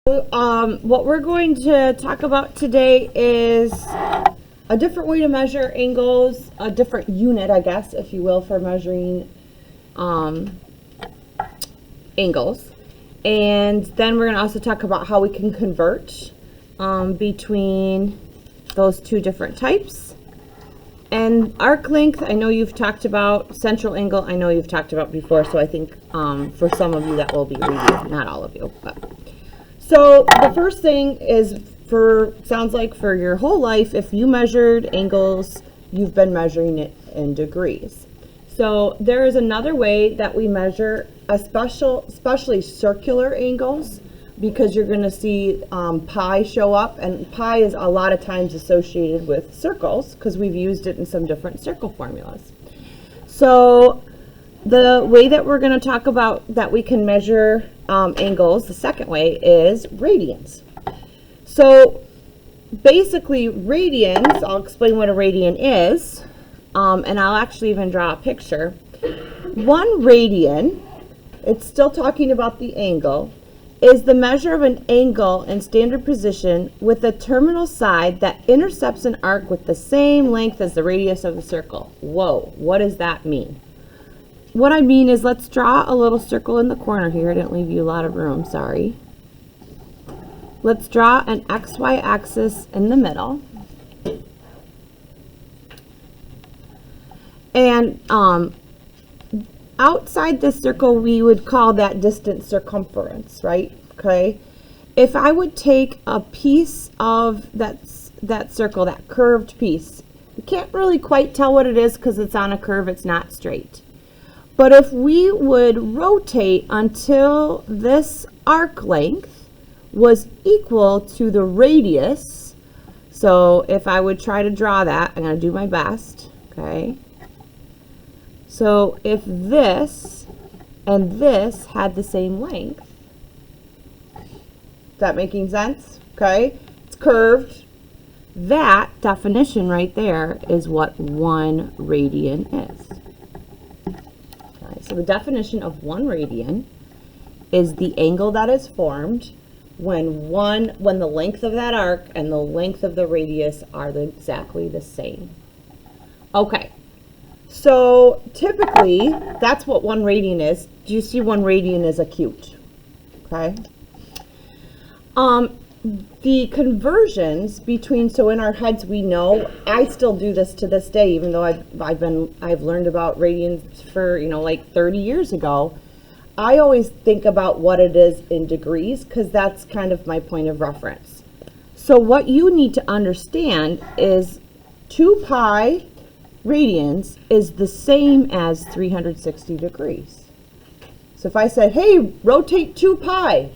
What we're going to talk about today is a different way to measure angles, a different unit, I guess, if you will, for measuring angles. And then we're going to also talk about how we can convert between those two different types. And arc length, I know you've talked about. Central angle, I know you've talked about before, so I think for some of you that will be review, not all of you. So the first thing is, sounds like for your whole life, if you measured angles, you've been measuring it in degrees. So there is another way that we measure, especially circular angles, because you're going to see pi show up, and pi is a lot of times associated with circles because we've used it in some different circle formulas. So the way that we're going to talk about that we can measure angles, the second way, is radians. So basically radians, I'll explain what a radian is, and I'll actually even draw a picture. 1 radian, it's still talking about the angle, is the measure of an angle in standard position with a terminal side that intercepts an arc with the same length as the radius of the circle. Whoa, what does that mean? What I mean is, let's draw a little circle in the corner here. I didn't leave you a lot of room, sorry. Let's draw an XY axis in the middle. And outside this circle, we would call that distance circumference, right? Okay. If I would take a piece of that circle, that curved piece, you can't really quite tell what it is because it's on a curve, it's not straight. But if we would rotate until this arc length was equal to the radius, so if I would try to draw that, I'm going to do my best, okay? So if this and this had the same length, is that making sense? Okay, it's curved. That definition right there is what 1 radian is. Okay, so the definition of 1 radian is the angle that is formed when the length of that arc and the length of the radius are exactly the same. Okay. So typically, that's what 1 radian is. Do you see 1 radian is a cubed? Okay. The conversions between, so in our heads we know, I still do this to this day, even though I've learned about radians for, like 30 years ago. I always think about what it is in degrees because that's kind of my point of reference. So what you need to understand is 2 pi radians is the same as 360 degrees. So if I said, hey, rotate 2 pi,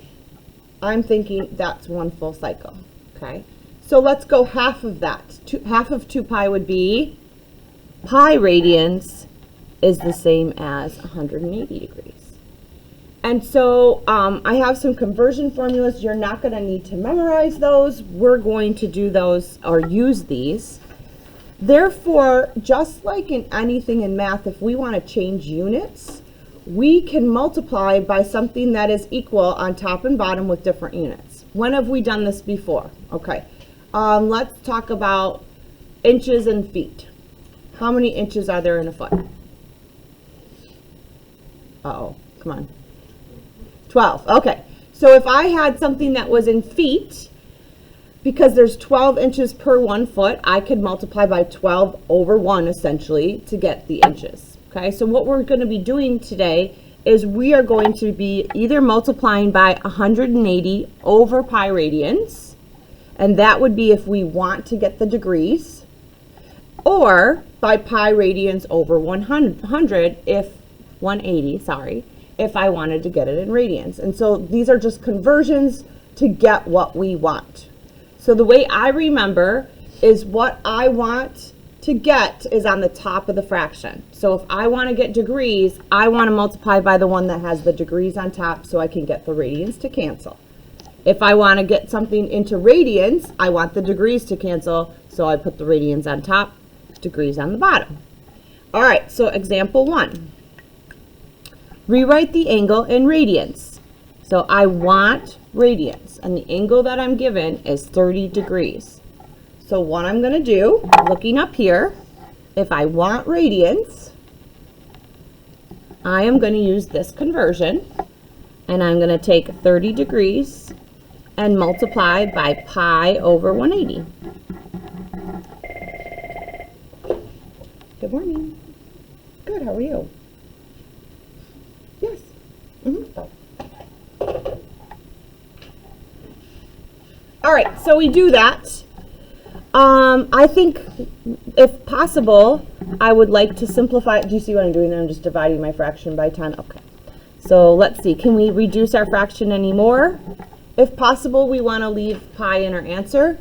I'm thinking that's 1 full cycle. Okay, so let's go half of that. Half of 2 pi would be pi radians is the same as 180 degrees. And so I have some conversion formulas. You're not going to need to memorize those. We're going to do those or use these. Therefore, just like in anything in math, if we want to change units, we can multiply by something that is equal on top and bottom with different units. When have we done this before? Okay, let's talk about inches and feet. How many inches are there in a foot? Uh-oh, come on. 12, okay. So if I had something that was in feet, because there's 12 inches per 1 foot, I could multiply by 12 over 1 essentially to get the inches. Okay, so what we're going to be doing today is we are going to be either multiplying by 180 over pi radians, and that would be if we want to get the degrees, or by pi radians over 100 if 180, sorry, if I wanted to get it in radians. And so these are just conversions to get what we want. So the way I remember is what I want to get is on the top of the fraction. So if I want to get degrees, I want to multiply by the one that has the degrees on top so I can get the radians to cancel. If I want to get something into radians, I want the degrees to cancel, so I put the radians on top, degrees on the bottom. All right, so example 1. Rewrite the angle in radians. So I want radians, and the angle that I'm given is 30 degrees. So what I'm going to do, looking up here, if I want radians, I am going to use this conversion, and I'm going to take 30 degrees and multiply by pi over 180. Good morning. Good, how are you? Yes. All right, so we do that. I think if possible, I would like to simplify. Do you see what I'm doing there? I'm just dividing my fraction by 10. Okay. So let's see. Can we reduce our fraction anymore? If possible, we want to leave pi in our answer.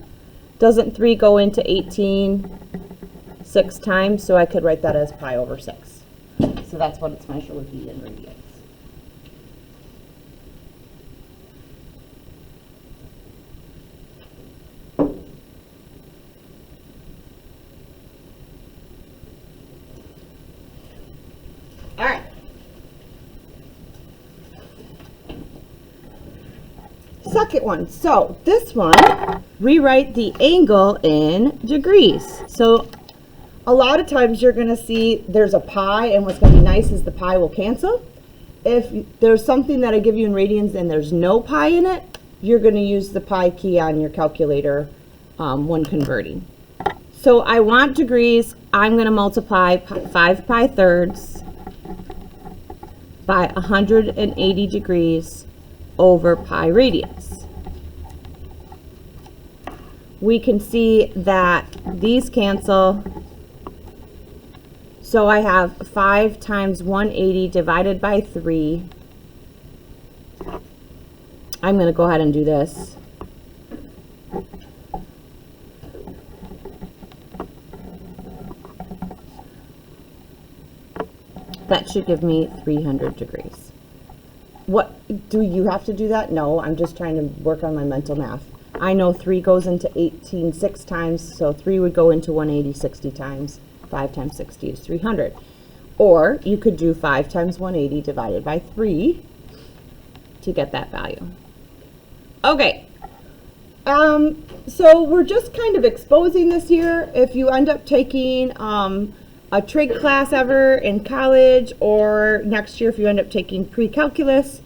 Doesn't 3 go into 18 6 times? So I could write that as pi over 6. So that's what its measure would be in radians. All right. Second one. So this one, rewrite the angle in degrees. So a lot of times you're going to see there's a pi, and what's going to be nice is the pi will cancel. If there's something that I give you in radians and there's no pi in it, you're going to use the pi key on your calculator when converting. So I want degrees. I'm going to multiply 5 pi thirds by 180 degrees over pi radians. We can see that these cancel. So I have 5 times 180 divided by 3. I'm going to go ahead and do this. That should give me 300 degrees. What, do you have to do that? No, I'm just trying to work on my mental math. I know 3 goes into 18 6 times, so 3 would go into 180 60 times. 5 times 60 is 300. Or you could do 5 times 180 divided by 3 to get that value. Okay. So we're just kind of exposing this here. If you end up taking a trig class ever in college, or next year if you end up taking pre-calculus,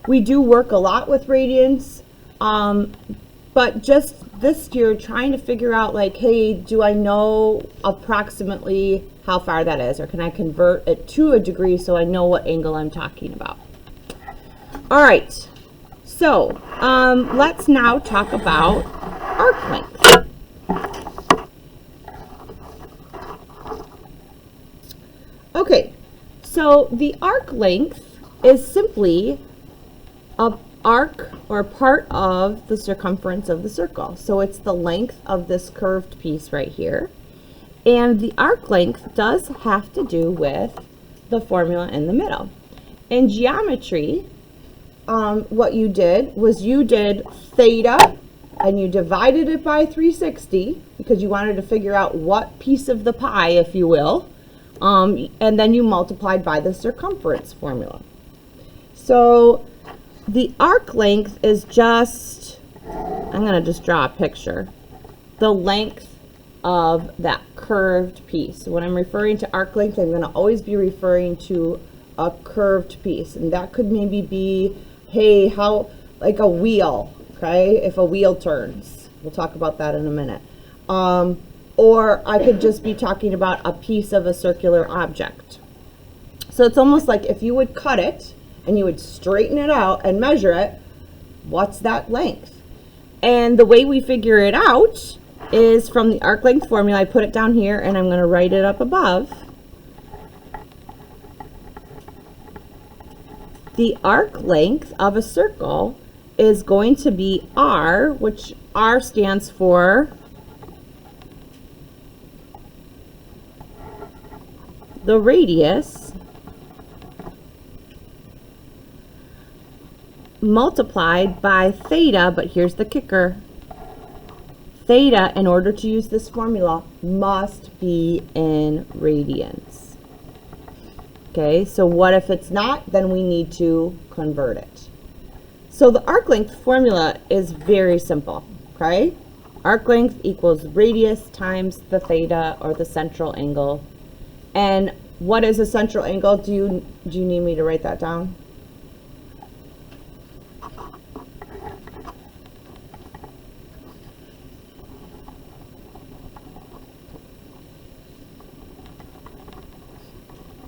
we do work a lot with radians, but just this year trying to figure out, like, hey, do I know approximately how far that is, or can I convert it to a degree so I know what angle I'm talking about? All right, so let's now talk about arc length. Okay, so the arc length is simply an arc or part of the circumference of the circle. So it's the length of this curved piece right here. And the arc length does have to do with the formula in the middle. In geometry, what you did was you did theta and you divided it by 360 because you wanted to figure out what piece of the pie, if you will. And then you multiplied by the circumference formula. So the arc length is just, I'm going to just draw a picture, the length of that curved piece. So when I'm referring to arc length, I'm going to always be referring to a curved piece. And that could maybe be, hey, how, like a wheel, okay? If a wheel turns. We'll talk about that in a minute. Or I could just be talking about a piece of a circular object. So it's almost like if you would cut it and you would straighten it out and measure it, what's that length? And the way we figure it out is from the arc length formula. I put it down here and I'm going to write it up above. The arc length of a circle is going to be r, which r stands for the radius multiplied by theta, but here's the kicker. Theta, in order to use this formula, must be in radians. Okay, so what if it's not? Then we need to convert it. So the arc length formula is very simple, okay? Arc length equals radius times the theta, or the central angle. And what is a central angle? Do you need me to write that down?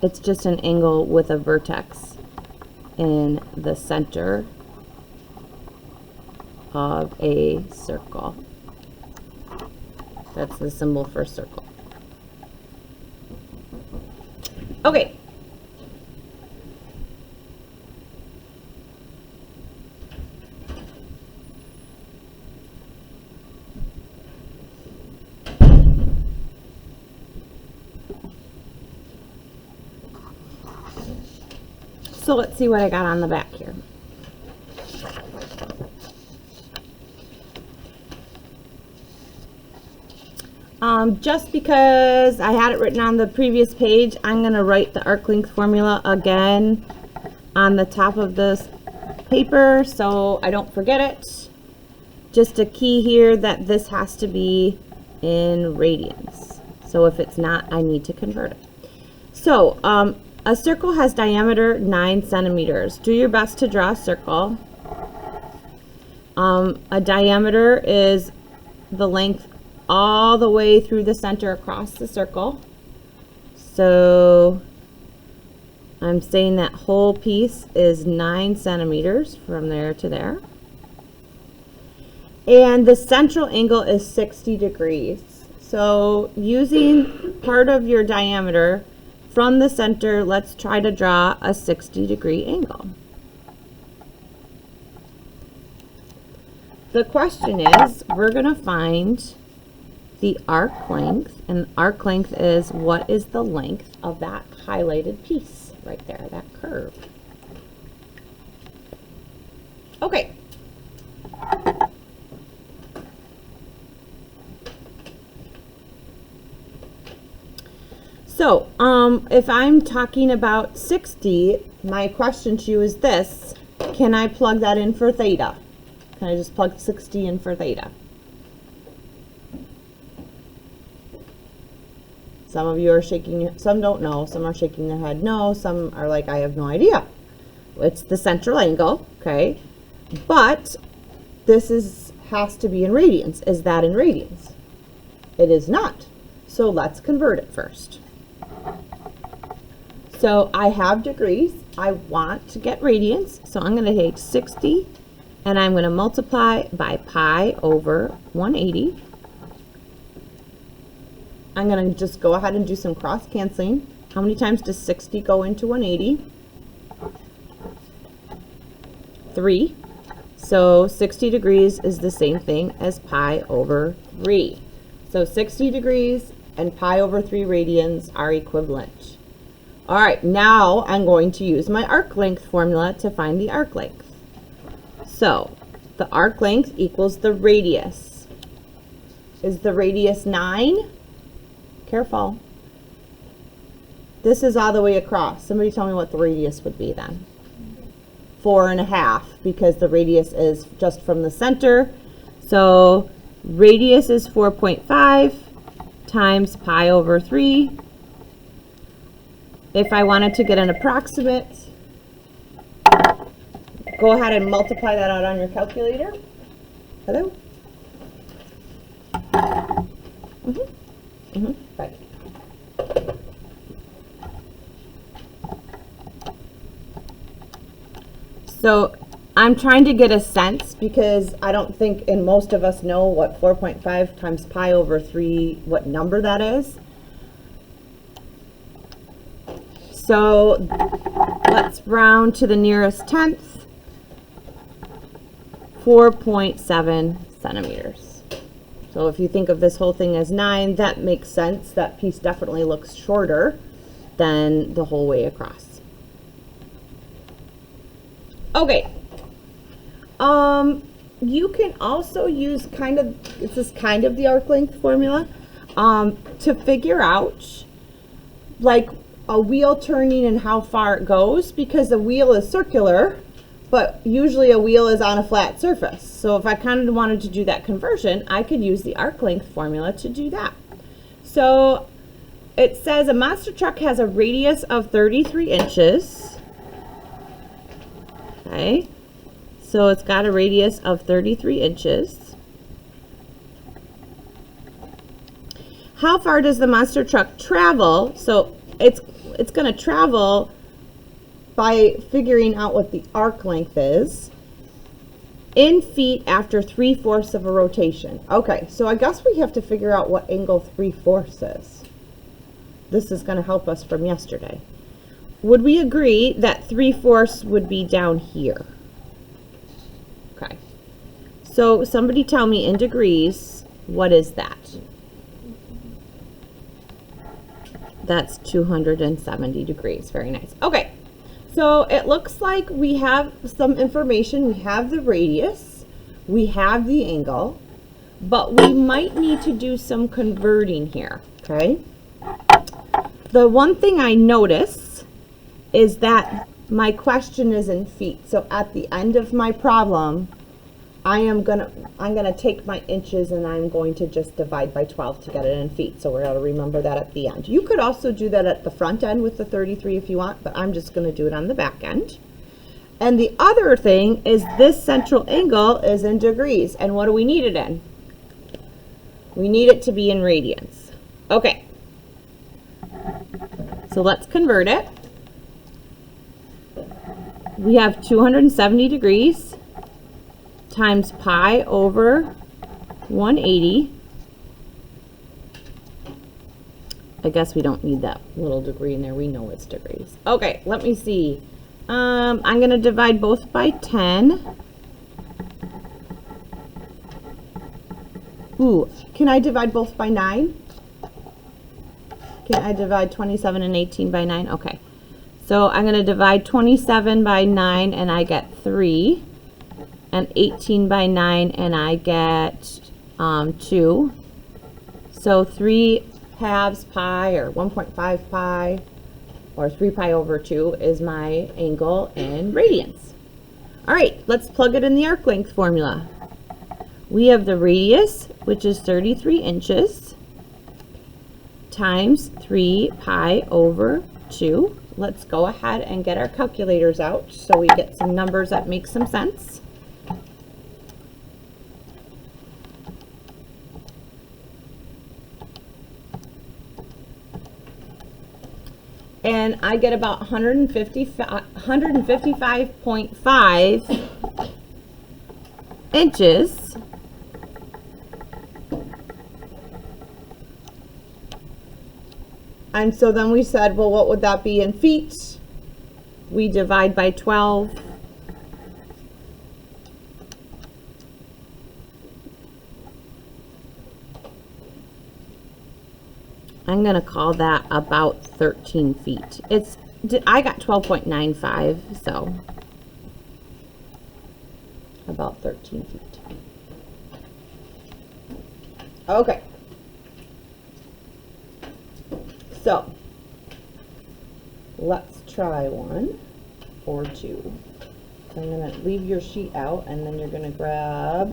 It's just an angle with a vertex in the center of a circle. That's the symbol for circle. Okay. So let's see what I got on the back here. Just because I had it written on the previous page, I'm going to write the arc length formula again on the top of this paper so I don't forget it. Just a key here that this has to be in radians. So if it's not, I need to convert it. So a circle has diameter 9 centimeters. Do your best to draw a circle. A diameter is the length all the way through the center across the circle. So I'm saying that whole piece is 9 centimeters from there to there. And the central angle is 60 degrees. So using part of your diameter from the center, let's try to draw a 60-degree angle. The question is, we're going to find the arc length, and arc length is what is the length of that highlighted piece right there, that curve. Okay. So, if I'm talking about 60, my question to you is this: can I plug that in for theta? Can I just plug 60 in for theta? Some of you are shaking, some don't know, some are shaking their head no, some are like, I have no idea. It's the central angle, okay? But this has to be in radians. Is that in radians? It is not. So let's convert it first. So I have degrees. I want to get radians. So I'm going to take 60 and I'm going to multiply by pi over 180. I'm going to just go ahead and do some cross canceling. How many times does 60 go into 180? 3. So 60 degrees is the same thing as pi over 3. So 60 degrees and pi over 3 radians are equivalent. All right, now I'm going to use my arc length formula to find the arc length. So the arc length equals the radius. Is the radius 9? Careful. This is all the way across. Somebody tell me what the radius would be then. 4.5, because the radius is just from the center. So radius is 4.5 times pi over 3. If I wanted to get an approximate, go ahead and multiply that out on your calculator. Hello? Right. So I'm trying to get a sense, because I don't think, and most of us know what 4.5 times pi over 3, what number that is. So let's round to the nearest tenth. 4.7 centimeters. So if you think of this whole thing as 9, that makes sense. That piece definitely looks shorter than the whole way across. Okay. You can also use this is kind of the arc length formula, to figure out like a wheel turning and how far it goes, because the wheel is circular. but usually a wheel is on a flat surface. So if I kind of wanted to do that conversion, I could use the arc length formula to do that. So it says a monster truck has a radius of 33 inches. Okay, so it's got a radius of 33 inches. How far does the monster truck travel? So it's going to travel by figuring out what the arc length is in feet after 3/4 of a rotation. Okay, so I guess we have to figure out what angle 3/4 is. This is going to help us from yesterday. Would we agree that 3/4 would be down here? Okay. So somebody tell me in degrees, what is that? That's 270 degrees. Very nice. Okay. So it looks like we have some information. We have the radius. We have the angle. But we might need to do some converting here. Okay. The one thing I notice is that my question is in feet. So at the end of my problem, I'm gonna take my inches and I'm going to just divide by 12 to get it in feet. So we're going to remember that at the end. You could also do that at the front end with the 33 if you want, but I'm just going to do it on the back end. And the other thing is this central angle is in degrees. And what do we need it in? We need it to be in radians. Okay. So let's convert it. We have 270 degrees times pi over 180. I guess we don't need that little degree in there. We know it's degrees. Okay, let me see. I'm going to divide both by 10. Ooh, can I divide both by 9? Can I divide 27 and 18 by 9? Okay. So I'm going to divide 27 by 9 and I get 3. And 18 by 9 and I get 2. So 3 halves pi or 1.5 pi or 3 pi over 2 is my angle in radians. All right, let's plug it in the arc length formula. We have the radius, which is 33 inches, times 3 pi over 2. Let's go ahead and get our calculators out so we get some numbers that make some sense. And I get about 155.5 inches. And so then we said, well, what would that be in feet? We divide by 12. I'm going to call that about 13 feet. I got 12.95, so about 13 feet. Okay. So let's try 1 or 2. So I'm going to leave your sheet out and then you're going to grab